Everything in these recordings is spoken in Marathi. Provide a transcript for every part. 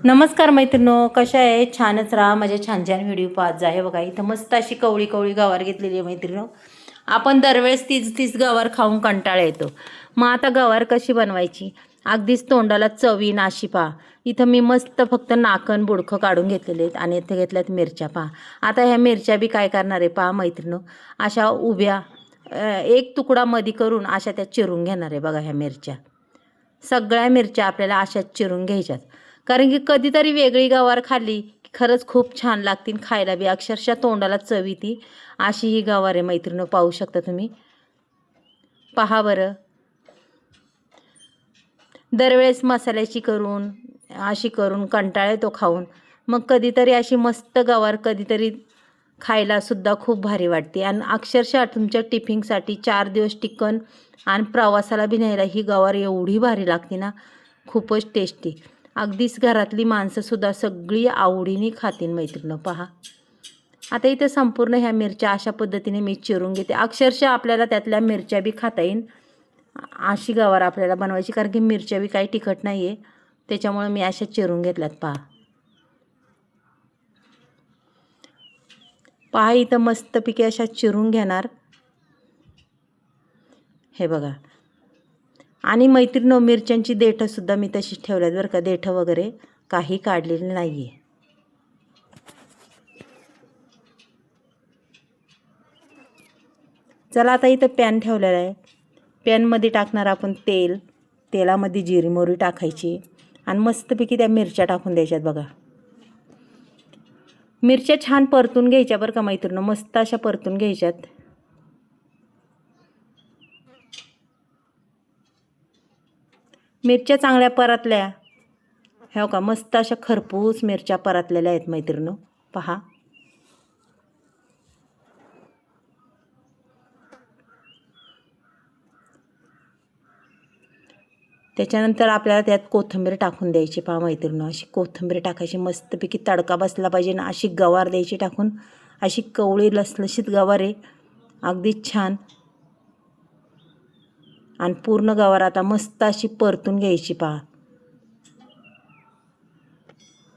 नमस्कार मैत्रिणो, कशा आहे? छानच राहा. माझे छान छान व्हिडिओ पाहत जा. हे बघा, इथं मस्त अशी कवळी कवळी गवार घेतलेली आहे मैत्रिणो. आपण दरवेळेस तीच तीच गवार खाऊन कंटाळा येतो. मग आता गवार कशी बनवायची? अगदीच तोंडाला चवी नाशी पहा. इथं मी मस्त फक्त नाकण बुडखं काढून घेतलेले आहेत आणि इथे घेतल्यात मिरच्या पहा. आता ह्या मिरच्या बी काय करणार आहे पहा मैत्रिणो, अशा उभ्या एक तुकडा मधी करून अशा त्या चिरून घेणार आहे. बघा, ह्या मिरच्या सगळ्या मिरच्या आपल्याला अशाच चिरून घ्यायच्यात. कारण की कधीतरी वेगळी गवार खाल्ली की खरंच खूप छान लागते, खायला बी अक्षरशः तोंडाला चव येते. अशी ही गवार आहे मैत्रिणीनो, पाहू शकता तुम्ही. पहा बरं, दरवेळेस मसाल्याची करून अशी करून कंटाळा येतो खाऊन. मग कधीतरी अशी मस्त गवार कधीतरी खायला सुद्धा खूप भारी वाटते आणि अक्षरशः तुमच्या टिफिनसाठी 4 दिवस टिकन आणि प्रवासाला बी न्यायला ही गवार एवढी भारी लागते ना, खूपच टेस्टी. अगदीच घरातली माणसंसुद्धा सगळी आवडीने खातील मैत्रिणीनं. पहा, आता इथं संपूर्ण ह्या मिरच्या अशा पद्धतीने मी चिरून घेते. अक्षरशः आपल्याला त्यातल्या मिरच्या बी खाता येईल अशी गवार आपल्याला बनवायची, कारण की मिरच्या बी काही तिखट नाही आहे, त्याच्यामुळे मी अशा चिरून घेतल्यात. पहा इथं मस्तपैकी अशा चिरून घेणार. हे बघा, आणि मैत्रिणीनो, मिरच्यांची देठंसुद्धा मी तशीच ठेवल्यात बरं का. देठं वगैरे काही काढलेली नाही आहे. चला, आता इथं पॅन ठेवलेला आहे. पॅनमध्ये टाकणार आपण तेल. तेलामध्ये जिरी मोहरी टाकायची आणि मस्तपैकी त्या मिरच्या टाकून द्यायच्यात. बघा, मिरच्या छान परतून घ्यायच्या बरं का मैत्रिणीनो, मस्त अशा परतून घ्यायच्यात. मिरच्या चांगल्या परतल्या, हो का, मस्त अशा खरपूस मिरच्या परतलेल्या आहेत मैत्रिणीनो. पहा, त्याच्यानंतर आपल्याला त्यात कोथिंबीर टाकून द्यायची. पहा मैत्रिणीनो, अशी कोथिंबीर टाकायची, मस्तपैकी तडका बसला पाहिजे ना अशी गवार द्यायची टाकून. अशी कवळी लसलशीत गवार आहे, अगदीच छान. आणि पूर्ण गवार आता मस्त अशी परतून घ्यायची. पहा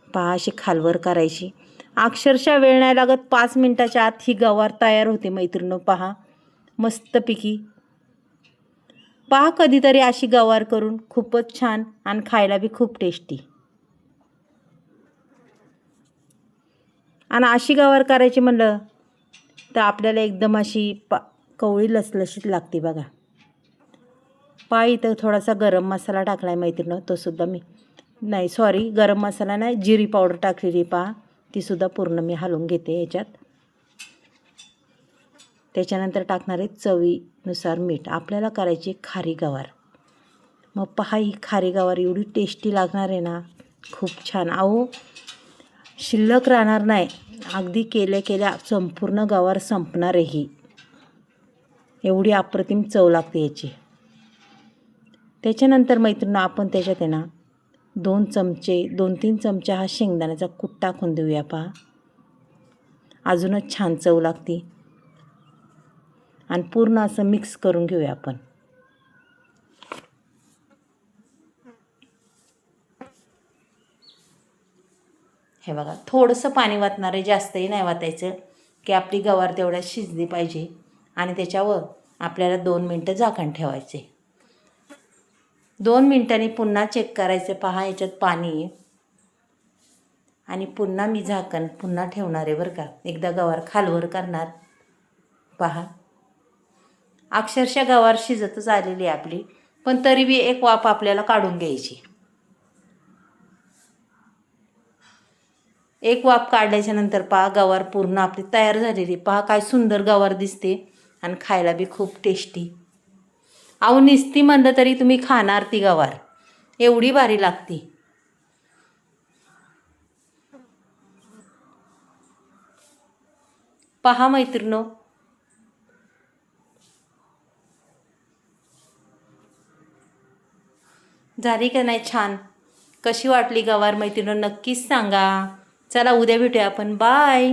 पहा, अशी खालवर करायची. अक्षरशः वेळ नाही लागत, 5 मिनिटाच्या आत ही गवार तयार होते मैत्रिणीनो. पहा मस्तपैकी. पहा कधीतरी अशी गवार करून, खूपच छान आणि खायला बी खूप टेस्टी. आणि अशी गवार करायची म्हणलं तर आपल्याला एकदम अशी कवळी लसलशीत लागते. बघा, पहा इथं थोडासा गरम मसाला टाकला आहे मैत्रिणीनो, तो सुद्धा मी नाही, सॉरी, गरम मसाला नाही, जिरी पावडर टाकलेली. पहा, तीसुद्धा पूर्ण मी हलवून घेते याच्यात. त्याच्यानंतर टाकणार आहे चवीनुसार मीठ. आपल्याला करायची खारी गवार. मग पहा, ही खारी गवार एवढी टेस्टी लागणार आहे ना, खूप छान. अहो, शिल्लक राहणार नाही, अगदी केल्या केल्या संपूर्ण गवार संपणार आहे ही. एवढी अप्रतिम चव लागते याची. त्याच्यानंतर मैत्रिणी, आपण त्याच्यात आहे ना 2-3 चमचे हा शेंगदाण्याचा कूट टाकून देऊया. पहा, अजूनच छान चव लागते. आणि पूर्ण असं मिक्स करून घेऊया आपण. हे बघा, थोडंसं पाणी वाटणार आहे, जास्तही नाही वाटायचं, की आपली गवार तेवढ्या शिजली पाहिजे. आणि त्याच्यावर आपल्याला 2 मिनटं झाकण ठेवायचे. 2 मिनिटांनी पुन्हा चेक करायचं. पहा, याच्यात पाणी आहे. आणि पुन्हा मी झाकण पुन्हा ठेवणार आहे बरं का. एकदा गवार खालवर करणार. पहा, अक्षरशः गवार शिजतच आलेली आहे आपली, पण तरी बी एक वाफ आपल्याला काढून घ्यायची. एक वाफ काढल्याच्या नंतर पहा, गवार पूर्ण आपली तयार झालेली. पहा काय सुंदर गवार दिसते आणि खायला बी खूप टेस्टी. अहो, निस्ती म्हणलं तरी तुम्ही खाणार ती गवार, एवढी भारी लागते. पहा मैत्रिणो, झाली का नाही छान? कशी वाटली गवार मैत्रिणो, नक्कीच सांगा. चला, उद्या भेटूया आपण. बाय.